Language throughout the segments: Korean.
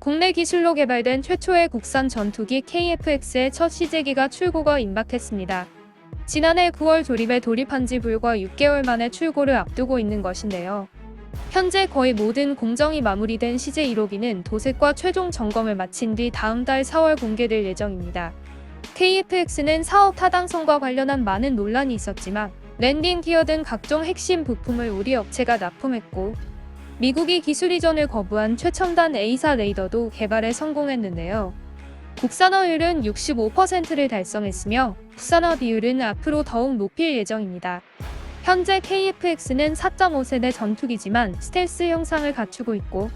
국내 기술로 개발된 최초의 국산 전투기 KF-X의 첫 시제기가 출고가 임박했습니다. 지난해 9월 조립에 돌입한 지 불과 6개월 만에 출고를 앞두고 있는 것인데요. 현재 거의 모든 공정이 마무리된 CJ 1호기는 도색과 최종 점검을 마친 뒤 다음 달 4월 공개될 예정입니다. KF-X는 사업 타당성과 관련한 많은 논란이 있었지만 랜딩 기어 등 각종 핵심 부품을 우리 업체가 납품했고 미국이 기술 이전을 거부한 최첨단 A사 레이더도 개발에 성공했는데요. 국산화율은 65%를 달성했으며 국산화 비율은 앞으로 더욱 높일 예정입니다. 현재 KF-X는 4.5세대 전투기지만 스텔스 형상을 갖추고 있고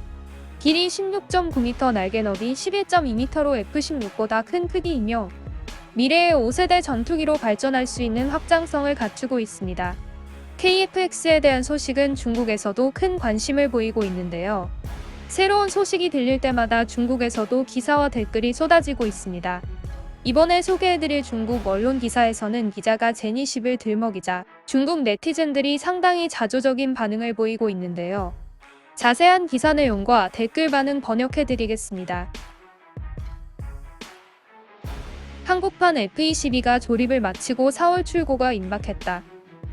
길이 16.9m, 날개 너비 11.2m로 F-16보다 큰 크기이며 미래의 5세대 전투기로 발전할 수 있는 확장성을 갖추고 있습니다. KF-X에 대한 소식은 중국에서도 큰 관심을 보이고 있는데요. 새로운 소식이 들릴 때마다 중국에서도 기사와 댓글이 쏟아지고 있습니다. 이번에 소개해드릴 중국 언론 기사에서는 기자가 제니10을 들먹이자 중국 네티즌들이 상당히 자조적인 반응을 보이고 있는데요. 자세한 기사 내용과 댓글 반응 번역해드리겠습니다. 한국판 F-22가 조립을 마치고 4월 출고가 임박했다.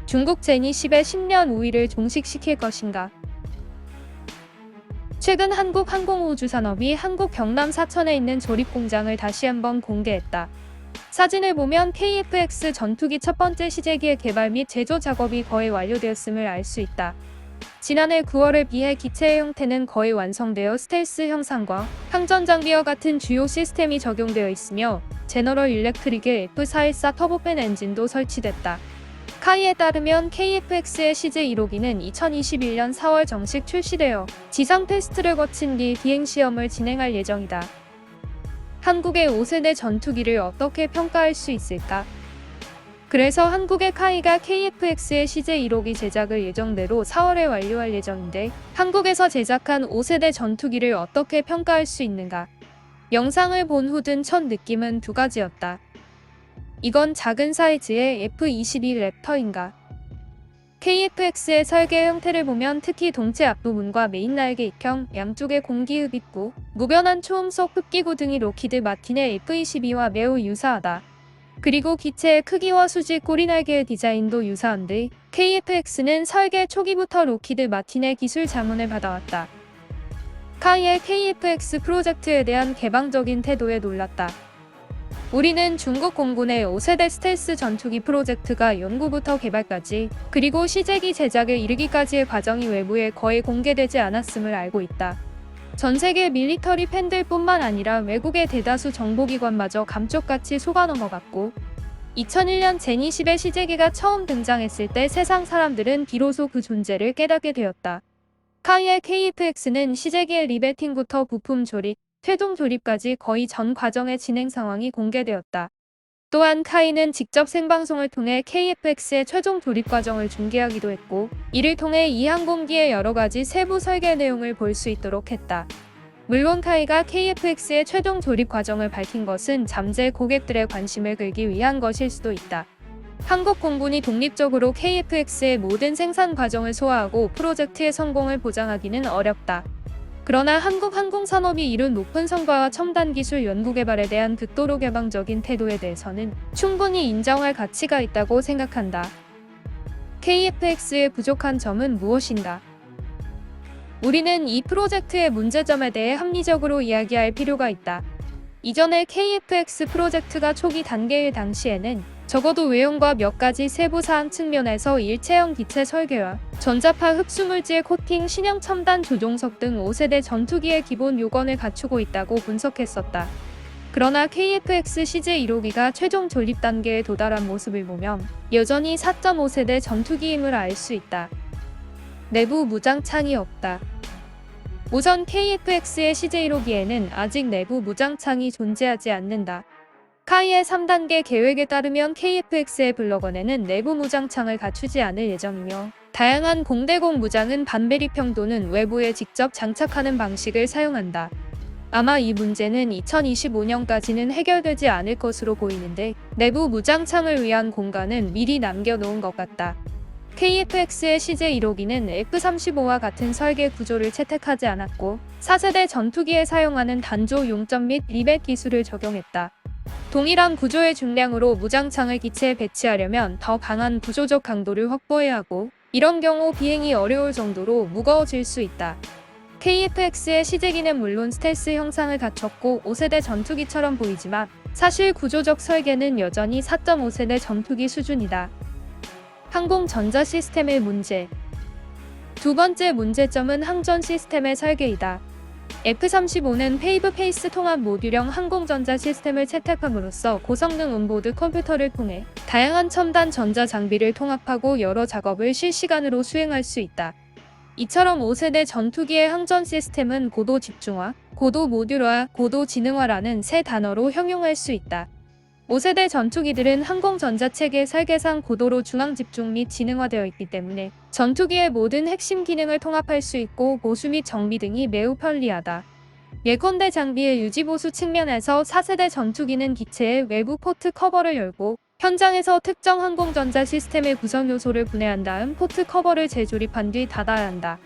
중국 제니10의 10년 우위를 종식시킬 것인가? 최근 한국항공우주산업이 한국 경남 사천에 있는 조립 공장을 다시 한번 공개했다. 사진을 보면 KF-X 전투기 첫 번째 시제기의 개발 및 제조 작업이 거의 완료되었음을 알 수 있다. 지난해 9월에 비해 기체의 형태는 거의 완성되어 스텔스 형상과 항전 장비와 같은 주요 시스템이 적용되어 있으며 제너럴 일렉트릭의 F414 터보팬 엔진도 설치됐다. 카이에 따르면 KF-X의 CJ 1호기는 2021년 4월 정식 출시되어 지상 테스트를 거친 뒤 비행 시험을 진행할 예정이다. 한국의 5세대 전투기를 어떻게 평가할 수 있을까? 그래서 한국의 카이가 KF-X의 CJ 1호기 제작을 예정대로 4월에 완료할 예정인데 한국에서 제작한 5세대 전투기를 어떻게 평가할 수 있는가? 영상을 본 후 든 첫 느낌은 두 가지였다. 이건 작은 사이즈의 F-22 랩터인가? KF-X의 설계 형태를 보면 특히 동체 앞부분과 메인 날개 입형, 양쪽에 공기흡입구, 무변한 초음속 흡기구 등이 록히드 마틴의 F-22와 매우 유사하다. 그리고 기체의 크기와 수직 꼬리날개의 디자인도 유사한데 KF-X는 설계 초기부터 록히드 마틴의 기술 자문을 받아왔다. 카이의 KF-X 프로젝트에 대한 개방적인 태도에 놀랐다. 우리는 중국 공군의 5세대 스텔스 전투기 프로젝트가 연구부터 개발까지 그리고 시제기 제작에 이르기까지의 과정이 외부에 거의 공개되지 않았음을 알고 있다. 전 세계 밀리터리 팬들뿐만 아니라 외국의 대다수 정보기관마저 감쪽같이 속아 넘어갔고 2001년 제니10의 시제기가 처음 등장했을 때 세상 사람들은 비로소 그 존재를 깨닫게 되었다. 카이의 KF-X는 시제기의 리베팅부터 부품 조립, 최종 조립까지 거의 전 과정의 진행 상황이 공개되었다. 또한 카이는 직접 생방송을 통해 KF-X의 최종 조립 과정을 중계하기도 했고 이를 통해 이 항공기의 여러가지 세부 설계 내용을 볼 수 있도록 했다. 물론 카이가 KF-X의 최종 조립 과정을 밝힌 것은 잠재 고객들의 관심을 끌기 위한 것일 수도 있다. 한국 공군이 독립적으로 KF-X의 모든 생산 과정을 소화하고 프로젝트의 성공을 보장하기는 어렵다. 그러나 한국 항공산업이 이룬 높은 성과와 첨단 기술 연구개발에 대한 극도로 개방적인 태도에 대해서는 충분히 인정할 가치가 있다고 생각한다. KF-X의 부족한 점은 무엇인가? 우리는 이 프로젝트의 문제점에 대해 합리적으로 이야기할 필요가 있다. 이전에 KF-X 프로젝트가 초기 단계일 당시에는 적어도 외형과 몇 가지 세부사항 측면에서 일체형 기체 설계와 전자파 흡수물질 코팅, 신형 첨단 조종석 등 5세대 전투기의 기본 요건을 갖추고 있다고 분석했었다. 그러나 KF-X CJ 1호기가 최종 조립 단계에 도달한 모습을 보면 여전히 4.5세대 전투기임을 알 수 있다. 내부 무장창이 없다. 우선 KF-X의 CJ 1호기에는 아직 내부 무장창이 존재하지 않는다. 카이의 3단계 계획에 따르면 KF-X의 블럭원에는 내부 무장창을 갖추지 않을 예정이며 다양한 공대공 무장은 반배리평 또는 외부에 직접 장착하는 방식을 사용한다. 아마 이 문제는 2025년까지는 해결되지 않을 것으로 보이는데 내부 무장창을 위한 공간은 미리 남겨놓은 것 같다. KF-X의 CJ1호기는 F-35와 같은 설계 구조를 채택하지 않았고 4세대 전투기에 사용하는 단조 용접 및 리벳 기술을 적용했다. 동일한 구조의 중량으로 무장창을 기체에 배치하려면 더 강한 구조적 강도를 확보해야 하고 이런 경우 비행이 어려울 정도로 무거워질 수 있다. KF-X의 시제기는 물론 스텔스 형상을 갖췄고 5세대 전투기처럼 보이지만 사실 구조적 설계는 여전히 4.5세대 전투기 수준이다. 항공 전자 시스템의 문제. 두 번째 문제점은 항전 시스템의 설계이다. F-35는 페이브 페이스 통합 모듈형 항공전자 시스템을 채택함으로써 고성능 온보드 컴퓨터를 통해 다양한 첨단 전자 장비를 통합하고 여러 작업을 실시간으로 수행할 수 있다. 이처럼 5세대 전투기의 항전 시스템은 고도 집중화, 고도 모듈화, 고도 지능화라는 세 단어로 형용할 수 있다. 5세대 전투기들은 항공전자체계 설계상 고도로 중앙집중 및 지능화되어 있기 때문에 전투기의 모든 핵심 기능을 통합할 수 있고 보수 및 정비 등이 매우 편리하다. 예컨대 장비의 유지보수 측면에서 4세대 전투기는 기체의 외부 포트 커버를 열고 현장에서 특정 항공전자 시스템의 구성 요소를 분해한 다음 포트 커버를 재조립한 뒤 닫아야 한다.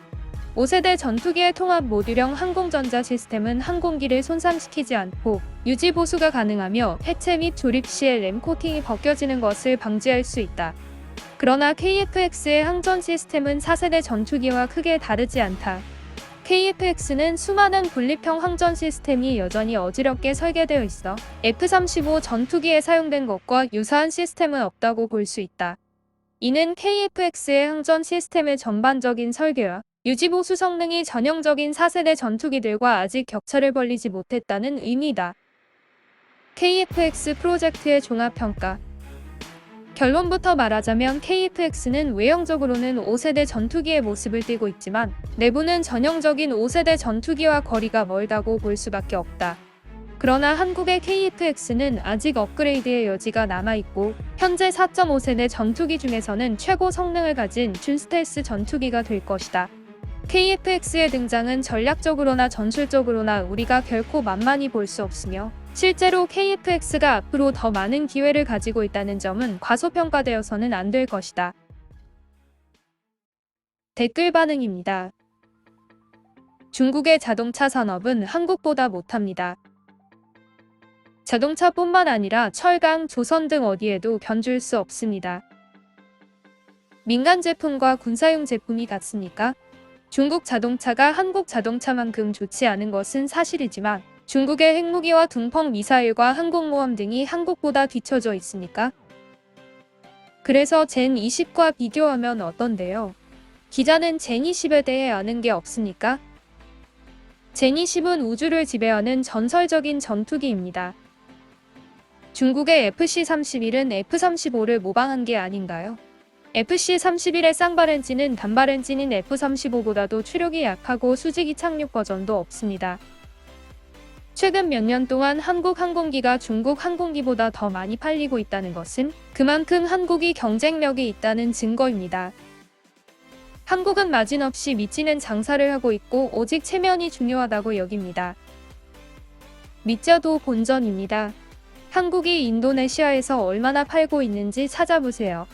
5세대 전투기의 통합 모듈형 항공전자 시스템은 항공기를 손상시키지 않고 유지 보수가 가능하며 해체 및 조립 시에 램 코팅이 벗겨지는 것을 방지할 수 있다. 그러나 KF-X의 항전 시스템은 4세대 전투기와 크게 다르지 않다. KF-X는 수많은 분립형 항전 시스템이 여전히 어지럽게 설계되어 있어 F-35 전투기에 사용된 것과 유사한 시스템은 없다고 볼 수 있다. 이는 KF-X의 항전 시스템의 전반적인 설계와 유지보수 성능이 전형적인 4세대 전투기들과 아직 격차를 벌리지 못했다는 의미다. KF-X 프로젝트의 종합평가. 결론부터 말하자면 KF-X는 외형적으로는 5세대 전투기의 모습을 띠고 있지만 내부는 전형적인 5세대 전투기와 거리가 멀다고 볼 수밖에 없다. 그러나 한국의 KF-X는 아직 업그레이드의 여지가 남아있고 현재 4.5세대 전투기 중에서는 최고 성능을 가진 준스텔스 전투기가 될 것이다. KF-X의 등장은 전략적으로나 전술적으로나 우리가 결코 만만히 볼 수 없으며 실제로 KF-X가 앞으로 더 많은 기회를 가지고 있다는 점은 과소평가되어서는 안 될 것이다. 댓글 반응입니다. 중국의 자동차 산업은 한국보다 못합니다. 자동차뿐만 아니라 철강, 조선 등 어디에도 견줄 수 없습니다. 민간 제품과 군사용 제품이 같습니까? 중국 자동차가 한국 자동차만큼 좋지 않은 것은 사실이지만 중국의 핵무기와 둥펑 미사일과 항공모함 등이 한국보다 뒤처져 있습니까? 그래서 젠20과 비교하면 어떤데요? 기자는 젠20에 대해 아는 게 없습니까? 젠20은 우주를 지배하는 전설적인 전투기입니다. 중국의 FC-31은 F-35를 모방한 게 아닌가요? FC-31의 쌍발 엔진은 단발 엔진인 F-35보다도 추력이 약하고 수직이 착륙 버전도 없습니다. 최근 몇 년 동안 한국 항공기가 중국 항공기보다 더 많이 팔리고 있다는 것은 그만큼 한국이 경쟁력이 있다는 증거입니다. 한국은 마진없이 미치는 장사를 하고 있고 오직 체면이 중요하다고 여깁니다. 믿자도 본전입니다. 한국이 인도네시아에서 얼마나 팔고 있는지 찾아보세요.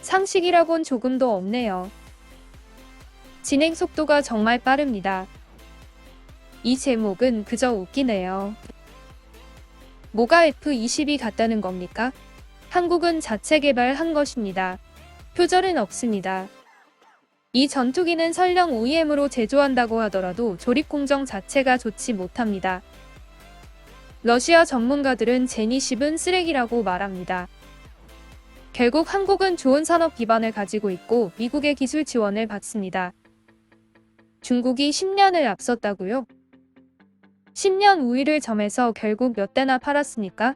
상식이라곤 조금도 없네요. 진행 속도가 정말 빠릅니다. 이 제목은 그저 웃기네요. 뭐가 F-22 같다는 겁니까? 한국은 자체 개발한 것입니다. 표절은 없습니다. 이 전투기는 설령 OEM으로 제조한다고 하더라도 조립 공정 자체가 좋지 못합니다. 러시아 전문가들은 젠20은 쓰레기라고 말합니다. 결국 한국은 좋은 산업 기반을 가지고 있고 미국의 기술 지원을 받습니다. 중국이 10년을 앞섰다고요? 10년 우위를 점해서 결국 몇 대나 팔았습니까?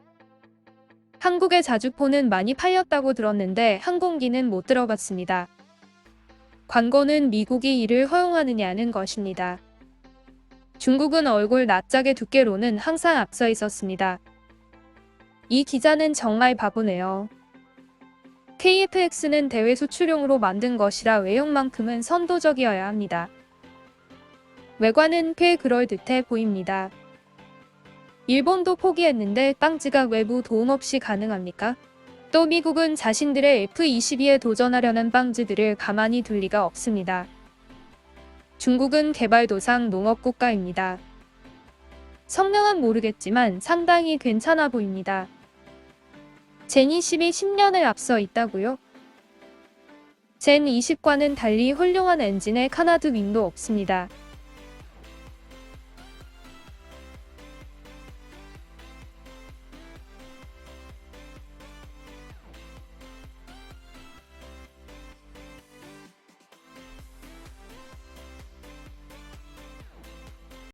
한국의 자주포는 많이 팔렸다고 들었는데 항공기는 못 들어봤습니다. 관건은 미국이 이를 허용하느냐는 것입니다. 중국은 얼굴 납작의 두께로는 항상 앞서 있었습니다. 이 기자는 정말 바보네요. KF-X는 대외 수출용으로 만든 것이라 외형만큼은 선도적이어야 합니다. 외관은 꽤 그럴듯해 보입니다. 일본도 포기했는데 빵지가 외부 도움 없이 가능합니까? 또 미국은 자신들의 F-22에 도전하려는 빵즈들을 가만히 둘 리가 없습니다. 중국은 개발도상 농업국가입니다. 성능은 모르겠지만 상당히 괜찮아 보입니다. 젠20이 10년을 앞서 있다고요? 젠20과는 달리 훌륭한 엔진에 카나드 윙도 없습니다.